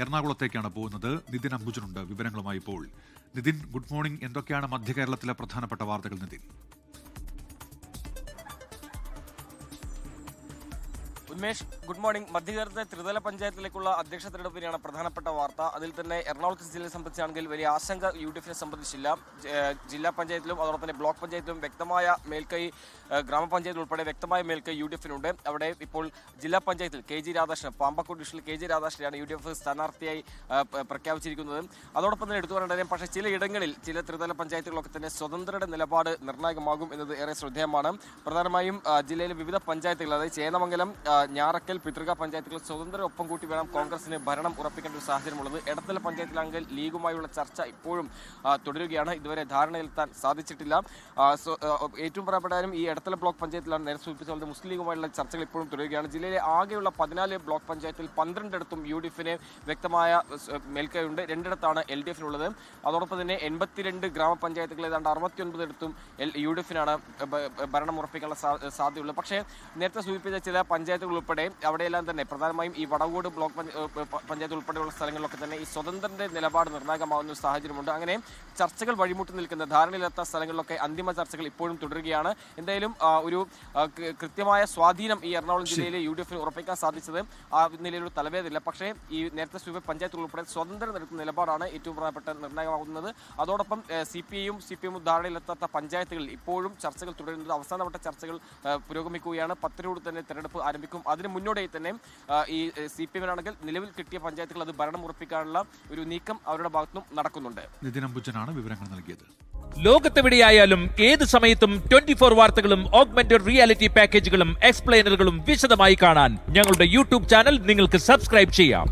എറണാകുളത്തേക്കാണ് പോകുന്നത്. നിതിൻ അംബുജനുണ്ട് വിവരങ്ങളുമായി. ഇപ്പോൾ നിതിൻ, ഗുഡ് മോർണിംഗ്. എന്തൊക്കെയാണ് മധ്യ കേരളത്തിലെ പ്രധാനപ്പെട്ട വാർത്തകൾ നിതിൻ? Unmesh, good morning. മധ്യകേരളത്തിലെ ത്രിതല പഞ്ചായത്തിലേക്കുള്ള അധ്യക്ഷ തെരഞ്ഞെടുപ്പിനെയാണ് പ്രധാനപ്പെട്ട വാർത്ത. അതിൽ തന്നെ എറണാകുളത്തെ ജില്ലയെ സംബന്ധിച്ചാണെങ്കിൽ വലിയ ആശങ്ക UDF-നെ സംബന്ധിച്ചില്ല. ജില്ലാ പഞ്ചായത്തിലും അതോടൊപ്പം തന്നെ ബ്ലോക്ക് പഞ്ചായത്തിലും വ്യക്തമായ മേൽക്കൈ, ഗ്രാമപഞ്ചായത്തിൽ ഉൾപ്പെടെ വ്യക്തമായ മേൽക്കൈ UDF-നുണ്ട്. അവിടെ ഇപ്പോൾ ജില്ലാ പഞ്ചായത്തിൽ KG രാധാകൃഷ്ണൻ, പാമ്പക്കോട് ഡിവിഷനിൽ KG രാധാകൃഷ്ണനെയാണ് UDF സ്ഥാനാർത്ഥിയായി പ്രഖ്യാപിച്ചിരിക്കുന്നത്. അതോടൊപ്പം തന്നെ എടുത്തു പറയേണ്ട, പക്ഷേ ചിലയിടങ്ങളിൽ ചില ത്രിതല പഞ്ചായത്തുകളൊക്കെ തന്നെ സ്വതന്ത്രയുടെ നിലപാട് നിർണായകമാകും എന്നത് ഏറെ ശ്രദ്ധേയമാണ്. പ്രധാനമായും ജില്ലയിലെ വിവിധ പഞ്ചായത്തുകൾ, അതായത് ചേന്നമംഗലം, ഞാറക്കൽ, പിതൃക പഞ്ചായത്തുകൾ സ്വതന്ത്ര ഒപ്പം കൂട്ടി വേണം കോൺഗ്രസിന് ഭരണം ഉറപ്പിക്കേണ്ട ഒരു സാഹചര്യമുള്ളത്. എടത്തല പഞ്ചായത്തിലാണെങ്കിൽ ലീഗുമായുള്ള ചർച്ച ഇപ്പോഴും തുടരുകയാണ്. ഇതുവരെ ധാരണയിലെത്താൻ സാധിച്ചിട്ടില്ല. ഏറ്റവും പ്രധാനപ്പെട്ടാലും ഈ എടത്തല ബ്ലോക്ക് പഞ്ചായത്തിലാണ് നേരെ സൂചിപ്പിച്ചത് മുസ്ലിം ലീഗുമായുള്ള ചർച്ചകൾ ഇപ്പോഴും തുടരുകയാണ്. ജില്ലയിലെ ആകെയുള്ള 14 ബ്ലോക്ക് പഞ്ചായത്തിൽ 12 UDF-ന് വ്യക്തമായ മേൽക്കൈയുണ്ട്. 2 LDF-നുള്ളത്. അതോടൊപ്പം തന്നെ 82 ഗ്രാമപഞ്ചായത്തുകൾ, ഏതാണ്ട് 69 UDF-നാണ് ഭരണം ഉറപ്പിക്കാനുള്ള സാധ്യതയുള്ളത്. പക്ഷേ നേരത്തെ സൂചിപ്പിച്ച ചില പഞ്ചായത്തുകൾ ഉൾപ്പെടെ അവിടെയെല്ലാം തന്നെ പ്രധാനമായും ഈ വടവൂട് ബ്ലോക്ക് പഞ്ചായത്ത് ഉൾപ്പെടെയുള്ള സ്ഥലങ്ങളിലൊക്കെ തന്നെ ഈ സ്വതന്ത്രന്റെ നിലപാട് നിർണായകമാകുന്ന ഒരു സാഹചര്യമുണ്ട്. അങ്ങനെ ചർച്ചകൾ വഴിമുട്ടി നിൽക്കുന്ന ധാരണയിലെത്താത്ത സ്ഥലങ്ങളിലൊക്കെ അന്തിമ ചർച്ചകൾ ഇപ്പോഴും തുടരുകയാണ്. എന്തായാലും ഒരു കൃത്യമായ സ്വാധീനം ഈ എറണാകുളം ജില്ലയിലെ UDF-ന് ഉറപ്പിക്കാൻ സാധിച്ചത് ആ നിലയിലൊരു തലവേദില്ല. പക്ഷേ ഈ നേരത്തെ പഞ്ചായത്തുകൾ ഉൾപ്പെടെ സ്വതന്ത്രം എടുക്കുന്ന നിലപാടാണ് ഏറ്റവും പ്രധാനപ്പെട്ട നിർണായകമാകുന്നത്. അതോടൊപ്പം CPM ധാരണയിലെത്താത്ത പഞ്ചായത്തുകളിൽ ഇപ്പോഴും ചർച്ചകൾ തുടരുന്നത്. അവസാനവട്ട ചർച്ചകൾ പുരോഗമിക്കുകയാണ്. 10 തന്നെ തെരഞ്ഞെടുപ്പ് ആരംഭിക്കും. അതിന് മുന്നോടിയായി തന്നെ ഈ CPM-നാണെങ്കിൽ നിലവിൽ കിട്ടിയ പഞ്ചായത്തുകൾ അത് ഭരണം ഉറപ്പിക്കാനുള്ള ഒരു നീക്കം അവരുടെ ഭാഗത്തുനിന്നും നടക്കുന്നുണ്ട്. നിതിൻ അംബുജനാണ് വിവരങ്ങൾ നൽകിയത്. ലോകത്തെവിടെയായാലും ഏത് സമയത്തും 24 വാർത്തകളും ഓഗ്മെന്റഡ് റിയാലിറ്റി പാക്കേജുകളും എക്സ്പ്ലെയിനറുകളും വിശദമായി കാണാൻ ഞങ്ങളുടെ YouTube ചാനൽ നിങ്ങൾക്ക് സബ്സ്ക്രൈബ് ചെയ്യാം.